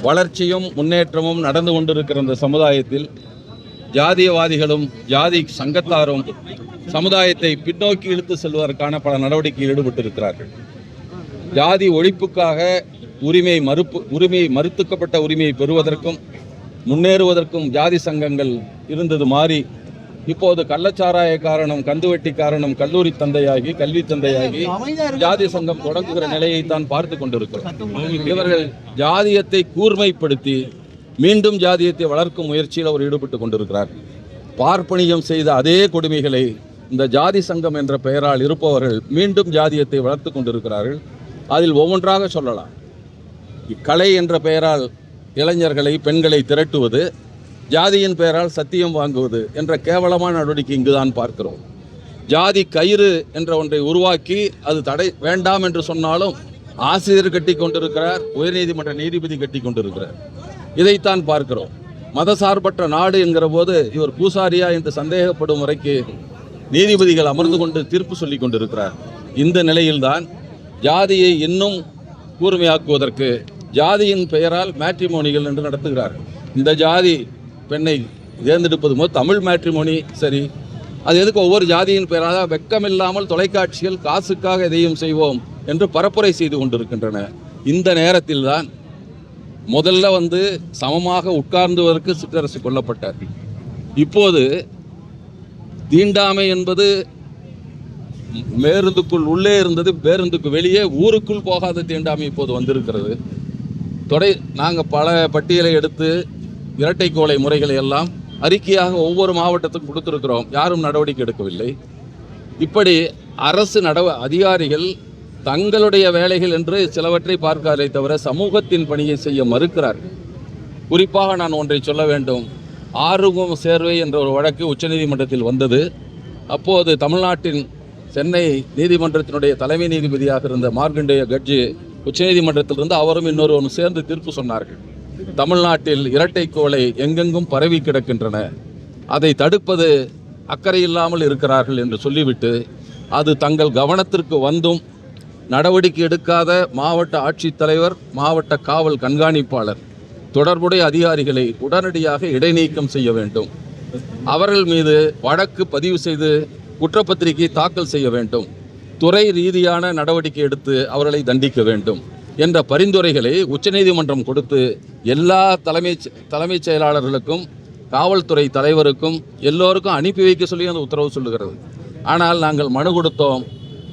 வளர்ச்சியும் முன்னேற்றமும் நடந்து கொண்டிருக்கிற இந்த சமுதாயத்தில் ஜாதியவாதிகளும் ஜாதி சங்கத்தாரும் சமுதாயத்தை பின்னோக்கி இழுத்து செல்வதற்கான பல நடவடிக்கையில் ஈடுபட்டிருக்கிறார்கள். ஜாதி ஒழிப்புக்காக உரிமை மறுத்துக்கப்பட்ட உரிமையை பெறுவதற்கும் முன்னேறுவதற்கும் ஜாதி சங்கங்கள் இருந்தது மாறி இப்போது கள்ளச்சாராய காரணம், கந்துவட்டி காரணம், கல்லூரி தந்தையாகி கல்வி தந்தையாகி ஜாதி சங்கம் தொடங்குகிற நிலையை தான் பார்த்து கொண்டிருக்கிறோம். இவர்கள் ஜாதியத்தை கூர்மைப்படுத்தி மீண்டும் ஜாதியத்தை வளர்க்கும் முயற்சியில் அவர் ஈடுபட்டு கொண்டிருக்கிறார். பார்ப்பனியம் செய்த அதே கொடுமைகளை இந்த ஜாதி சங்கம் என்ற பெயரால் இருப்பவர்கள் மீண்டும் ஜாதியத்தை வளர்த்து கொண்டிருக்கிறார்கள். அதில் ஒவ்வொன்றாக சொல்லலாம். கலை என்ற பெயரால் இளைஞர்களை பெண்களை திரட்டுவது, ஜாதியின் பெயரால் சத்தியம் வாங்குவது என்ற கேவலமான நடவடிக்கை இங்குதான் பார்க்கிறோம். ஜாதி கயிறு என்ற ஒன்றை உருவாக்கி அது தடை வேண்டாம் என்று சொன்னாலும் ஆசிரியர் கட்டி கொண்டிருக்கிறார், உயர்நீதிமன்ற நீதிபதி கட்டி கொண்டிருக்கிறார். இதைத்தான் பார்க்கிறோம். மதசார்பற்ற நாடு என்கிற போது இவர் பூசாரியா என்று சந்தேகப்படும் வரைக்கு நீதிபதிகள் அமர்ந்து கொண்டு தீர்ப்பு சொல்லி கொண்டிருக்கிறார். இந்த நிலையில்தான் ஜாதியை இன்னும் கூர்மையாக்குவதற்கு ஜாதியின் பெயரால் மேட்ரிமோனிகள் என்று நடத்துகிறார். இந்த ஜாதி பெண்ணை தேர்ந்தெடுப்பது போது தமிழ் மேட்ரிமோனி சரி, அது எதுக்கு ஒவ்வொரு ஜாதியின் பெயராக வெட்கமில்லாமல் தொலைக்காட்சிகள் காசுக்காக எதையும் செய்வோம் என்று பரப்புரை செய்து கொண்டிருக்கின்றன. இந்த நேரத்தில் தான் முதல்ல சமமாக உட்கார்ந்துவதற்கு சிற்றரசு கொல்லப்பட்டார். இப்போது தீண்டாமை என்பது பேருந்துக்குள் உள்ளே இருந்தது, பேருந்துக்கு வெளியே ஊருக்குள் போகாத தீண்டாமை இப்போது வந்திருக்கிறது. நாங்கள் பல பட்டியலை எடுத்து இரட்டைக்கோளை முறைகளை எல்லாம் அறிக்கையாக ஒவ்வொரு மாவட்டத்துக்கும் கொடுத்திருக்கிறோம். யாரும் நடவடிக்கை எடுக்கவில்லை. இப்படி அரசு அதிகாரிகள் தங்களுடைய வேலைகள் என்று சிலவற்றை பார்க்காதே தவிர சமூகத்தின் பணியை செய்ய மறுக்கிறார்கள். குறிப்பாக நான் ஒன்றை சொல்ல வேண்டும். ஆறுமுகம் சேர்வை என்ற ஒரு வழக்கு உச்சநீதிமன்றத்தில் வந்தது. அப்போது தமிழ்நாட்டின் சென்னை நீதிமன்றத்தினுடைய தலைமை நீதிபதியாக இருந்த மார்க்கண்டேய ஜட்ஜி உச்சநீதிமன்றத்திலிருந்து அவரும் இன்னொருவரும் சேர்ந்து தீர்ப்பு சொன்னார்கள். தமிழ்நாட்டில் இரட்டைக்கோளை எங்கெங்கும் பரவி கிடக்கின்றன, அதை தடுப்பது அக்கறையில்லாமல் இருக்கிறார்கள் என்று சொல்லிவிட்டு அது தங்கள் கவனத்திற்கு வந்தும் நடவடிக்கை எடுக்காத மாவட்ட ஆட்சித்தலைவர், மாவட்ட காவல் கண்காணிப்பாளர் தொடர்புடைய அதிகாரிகளை உடனடியாக இடைநீக்கம் செய்ய வேண்டும், அவர்கள் மீது வழக்கு பதிவு செய்து குற்றப்பத்திரிகை தாக்கல் செய்ய வேண்டும், துறை ரீதியான நடவடிக்கை எடுத்து அவர்களை தண்டிக்க வேண்டும் என்ற பரிந்துரைகளை உச்சநீதிமன்றம் கொடுத்து எல்லா தலைமைச் செயலாளர்களுக்கும் காவல்துறை தலைவருக்கும் எல்லோருக்கும் அனுப்பி வைக்க சொல்லி அந்த உத்தரவு சொல்லுகிறது. ஆனால் நாங்கள் மனு கொடுத்தோம்.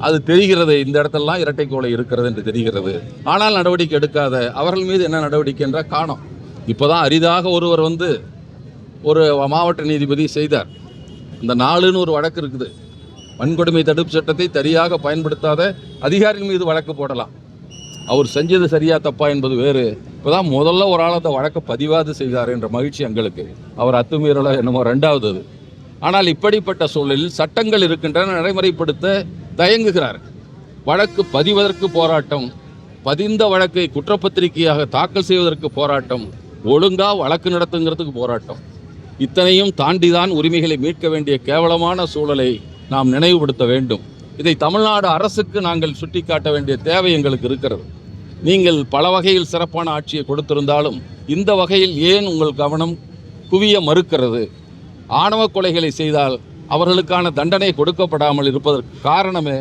அது தெரிகிறது, இந்த இடத்தெல்லாம் இரட்டைக்கோளை இருக்கிறது என்று தெரிகிறது. ஆனால் நடவடிக்கை எடுக்காத அவர்கள் மீது என்ன நடவடிக்கை என்றால் காணோம். இப்போ தான் அரிதாக ஒருவர் ஒரு மாவட்ட நீதிபதி செய்தார். இந்த 4ன்னு ஒரு வழக்கு இருக்குது. வன்கொடுமை தடுப்பு சட்டத்தை சரியாக பயன்படுத்தாத அதிகாரிகள் மீது வழக்கு போடலாம். அவர் செஞ்சது சரியா தப்பா என்பது வேறு. இப்போதான் முதல்ல ஒரு ஆள் அந்த வழக்கை பதிவாது செய்தார் என்ற மகிழ்ச்சி எங்களுக்கு. அவர் அத்துமீறல என்னமோ 2வது. ஆனால் இப்படிப்பட்ட சூழலில் சட்டங்கள் இருக்கின்றன, நடைமுறைப்படுத்த தயங்குகிறார். வழக்கு பதிவதற்கு போராட்டம், பதிந்த வழக்கை குற்றப்பத்திரிகையாக தாக்கல் செய்வதற்கு போராட்டம், ஒழுங்கா வழக்கு நடத்துங்கிறதுக்கு போராட்டம். இத்தனையும் தாண்டிதான் உரிமைகளை மீட்க வேண்டிய கேவலமான சூழலை நாம் நினைவுபடுத்த வேண்டும். இதை தமிழ்நாடு அரசுக்கு நாங்கள் சுட்டிக்காட்ட வேண்டிய தேவை எங்களுக்கு இருக்கிறது. நீங்கள் பல வகையில் சிறப்பான ஆட்சியை கொடுத்திருந்தாலும் இந்த வகையில் ஏன் உங்கள் கவனம் குவிய மறுக்கிறது? ஆணவ கொலைகளை செய்தால் அவர்களுக்கான தண்டனை கொடுக்கப்படாமல் இருப்பதற்கு காரணமே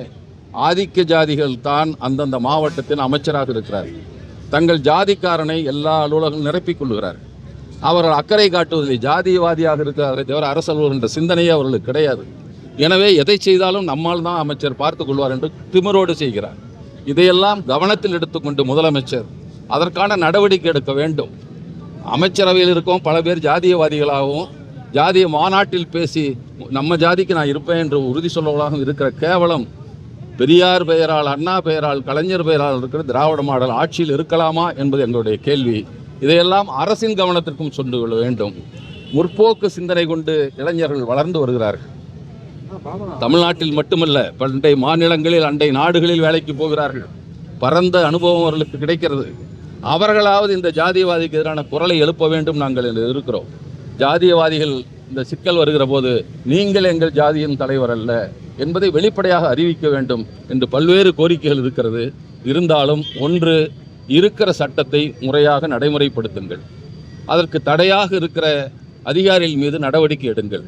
ஆதிக்க ஜாதிகள் தான் அந்தந்த மாவட்டத்தின் அமைச்சராக இருக்கிறார். தங்கள் ஜாதிக்காரனை எல்லா அலுவலகம் நிரப்பிக் கொள்கிறார். அவர்கள் அக்கறை காட்டுவதில்லை. ஜாதிவாதியாக இருக்கிறாரே தவிர அரசு அலுவலர்கள் என்ற சிந்தனையே அவர்களுக்கு கிடையாது. எனவே எதை செய்தாலும் நம்மால் தான் அமைச்சர் பார்த்து கொள்வார் என்று திமிரோடு செய்கிறார். இதையெல்லாம் கவனத்தில் எடுத்துக்கொண்டு முதலமைச்சர் அதற்கான நடவடிக்கை எடுக்க வேண்டும். அமைச்சரவையில் இருக்கும் பல பேர் ஜாதியவாதிகளாகவும் ஜாதிய மாநாட்டில் பேசி நம்ம ஜாதிக்கு நான் இருப்பேன் என்று உறுதி சொல்லவளாகவும் இருக்கிற கேவலம் பெரியார் பெயரால், அண்ணா பெயரால், கலைஞர் பெயரால் இருக்கிற திராவிட மாடல் ஆட்சியில் இருக்கலாமா என்பது எங்களுடைய கேள்வி. இதையெல்லாம் அரசின் கவனத்திற்கும் சொல்ல கொள்ள வேண்டும். முற்போக்கு சிந்தனை கொண்டு இளைஞர்கள் வளர்ந்து வருகிறார்கள். தமிழ்நாட்டில் மட்டுமல்ல, பண்டை மாநிலங்களில், அண்டை நாடுகளில் வேலைக்கு போகிறார்கள். பரந்த அனுபவம் அவர்களுக்கு கிடைக்கிறது. அவர்களாவது இந்த ஜாதியவாதிக்கு எதிரான குரலை எழுப்ப வேண்டும். நாங்கள் இருக்கிறோம். ஜாதியவாதிகள் இந்த சிக்கல் வருகிற போது நீங்கள் எங்கள் ஜாதியின் தலைவர் அல்ல என்பதை வெளிப்படையாக அறிவிக்க வேண்டும் என்று பல்வேறு கோரிக்கைகள் இருக்கிறது. இருந்தாலும் ஒன்று, இருக்கிற சட்டத்தை முறையாக நடைமுறைப்படுத்துங்கள். அதற்கு தடையாக இருக்கிற அதிகாரிகள் மீது நடவடிக்கை எடுங்கள்.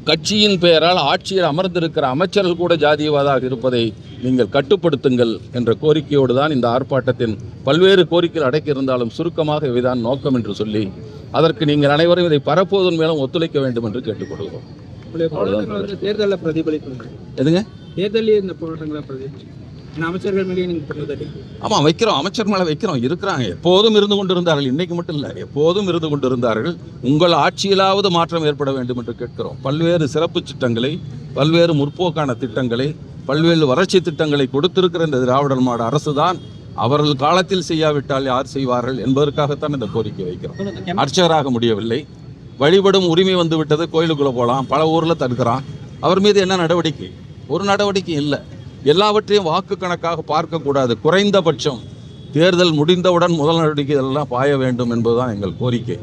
கட்சியின் பெயரால் ஆட்சியில் அமர்ந்திருக்கிற அமைச்சர்கள் கூட ஜாதியவாதாக இருப்பதை நீங்கள் கட்டுப்படுத்துங்கள் என்ற கோரிக்கையோடு தான் இந்த ஆர்ப்பாட்டத்தின் பல்வேறு கோரிக்கைகள் அடக்கியிருந்தாலும் சுருக்கமாக இவைதான் நோக்கம் என்று சொல்லி அதற்கு நீங்கள் அனைவரும் இதை பரப்புவதன் மேலும் ஒத்துழைக்க வேண்டும் என்று கேட்டுக்கொள்கிறோம். தேர்தலில் பிரதிபலிப்பு எதுங்க? தேர்தலில் இந்த போராட்டங்களை பிரதிபலிப்பு அமைச்சர்கள் மேலே நீங்கள் ஆமாம் வைக்கிறோம், அமைச்சர் மேலே வைக்கிறோம். இருக்கிறாங்க, எப்போதும் இருந்து கொண்டிருந்தார்கள், இன்னைக்கு மட்டும் இல்லை, எப்போதும் இருந்து கொண்டிருந்தார்கள். உங்கள் ஆட்சியிலாவது மாற்றம் ஏற்பட வேண்டும் என்று கேட்கிறோம். பல்வேறு சிறப்பு திட்டங்களை, பல்வேறு முற்போக்கான திட்டங்களை, பல்வேறு வளர்ச்சி திட்டங்களை கொடுத்திருக்கிற இந்த திராவிடர் மாடல் அரசு தான் அவர்கள் காலத்தில் செய்யாவிட்டால் யார் செய்வார்கள் என்பதற்காகத்தான் இந்த கோரிக்கை வைக்கிறோம். அர்ச்சகராக முடியவில்லை, வழிபடும் உரிமை வந்து விட்டது, கோயிலுக்குள்ளே போகலாம், பல ஊரில் தடுக்கிறான். அவர் மீது என்ன நடவடிக்கை? ஒரு நடவடிக்கை இல்லை. எல்லாவற்றையும் வாக்கு கணக்காக பார்க்கக்கூடாது. குறைந்தபட்சம் தேர்தல் முடிந்தவுடன் முதல் நடவடிக்கை இதெல்லாம் பாய வேண்டும் என்பதுதான் எங்கள் கோரிக்கை.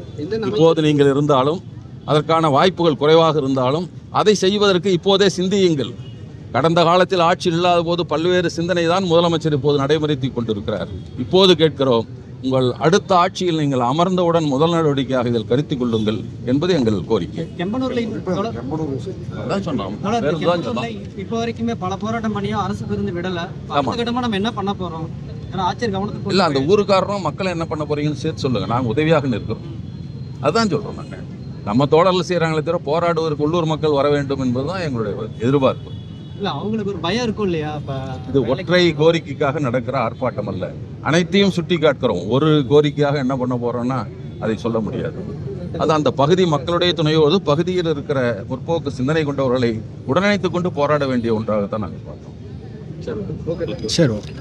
இப்போது நீங்கள் இருந்தாலும் அதற்கான வாய்ப்புகள் குறைவாக இருந்தாலும் அதை செய்வதற்கு இப்போதே சிந்தியுங்கள். கடந்த காலத்தில் ஆட்சி இல்லாத போது பல்வேறு சிந்தனை தான் முதலமைச்சர் இப்போது நடைமுறைத்தி கொண்டிருக்கிறார். இப்போது கேட்கிறோம், உங்கள் அடுத்த ஆட்சியில் நீங்கள் அமர்ந்தவுடன் முதல் நடவடிக்கையாக இதில் கருத்தில் கொள்ளுங்கள் என்பது எங்கள் கோரிக்கை. இப்போ வரைக்குமே பல போராட்டம் பண்ணியும் அரசு விருந்து விடல. நம்ம என்ன பண்ண போறோம்? ஆட்சியர் கவனத்துக்கு இல்லை, அந்த ஊருக்காரரும் மக்களை என்ன பண்ண போறீங்கன்னு சேர்த்து சொல்லுங்க. நாங்கள் உதவியாக நிற்கிறோம், அதுதான் சொல்றோம். நாங்கள் நம்ம தோழர்கள் செய்யறாங்களே தவிர போராடுவதற்கு உள்ளூர் மக்கள் வர வேண்டும் என்பதுதான் எங்களுடைய எதிர்பார்ப்பு. இல்ல, அவங்களுக்கு ஒரு பயம் இருக்கும் இல்லையா? இது ஒற்றை கோரிக்கைக்காக நடக்கிற ஆர்ப்பாட்டம் அல்ல, அனைத்தையும் சுட்டி காட்டுகிறோம். ஒரு கோரிக்கையாக என்ன பண்ண போறோம்னா அதை சொல்ல முடியாது. அது அந்த பகுதி மக்களுடைய துணையோடு பகுதியில் இருக்கிற முற்போக்கு சிந்தனை கொண்டவர்களை உடனிணைத்துக் கொண்டு போராட வேண்டிய ஒன்றாகத்தான் நாங்கள் பார்த்தோம். சரி, ஓகே.